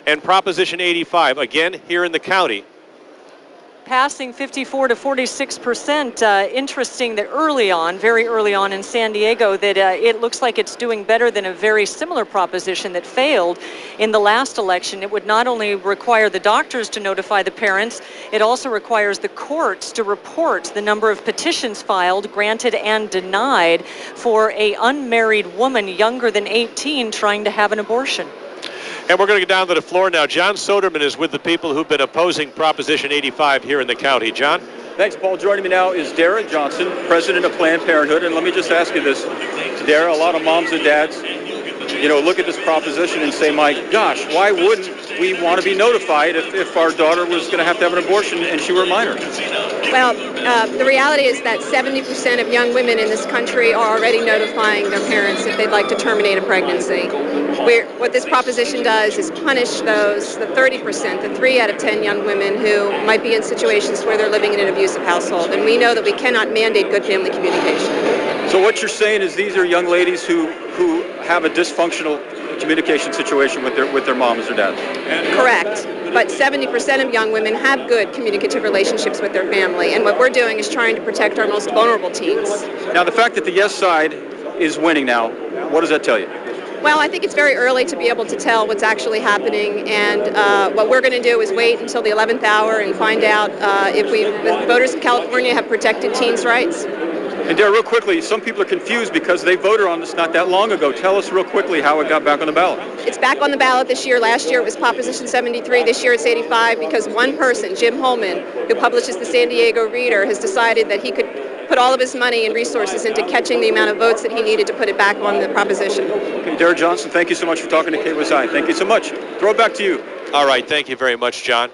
And Proposition 85, again, here in the county. Passing 54 to 46%. Interesting that very early on in San Diego, that it looks like it's doing better than a very similar proposition that failed in the last election. It would not only require the doctors to notify the parents, it also requires the courts to report the number of petitions filed, granted and denied, for an unmarried woman younger than 18 trying to have an abortion. And we're going to go down to the floor now. John Soderman is with the people who've been opposing Proposition 85 here in the county. John? Thanks, Paul. Joining me now is Dara Johnson, president of Planned Parenthood. And let me just ask you this, Dara, a lot of moms and dads, look at this proposition and say, my gosh, why wouldn't we want to be notified if our daughter was going to have an abortion and she were a minor? Well, the reality is that 70% of young women in this country are already notifying their parents if they'd like to terminate a pregnancy. What this proposition does is punish the 30%, the 3 out of 10 young women who might be in situations where they're living in an abusive household. And we know that we cannot mandate good family communication. So what you're saying is these are young ladies who have a dysfunctional communication situation with their moms or dads? Correct. But 70% of young women have good communicative relationships with their family. And what we're doing is trying to protect our most vulnerable teens. Now, the fact that the yes side is winning now, what does that tell you? Well, I think it's very early to be able to tell what's actually happening, and what we're going to do is wait until the 11th hour and find out if the voters of California have protected teens' rights. And Dara, real quickly, some people are confused because they voted on this not that long ago. Tell us real quickly how it got back on the ballot. It's back on the ballot this year. Last year it was Proposition 73. This year it's 85 because one person, Jim Holman, who publishes the San Diego Reader, has decided that he could put all of his money and resources into catching the amount of votes that he needed to put it back on the proposition. Okay, Dara Johnson, thank you so much for talking to KWSI. Thank you so much. Throw it back to you. All right, thank you very much, John.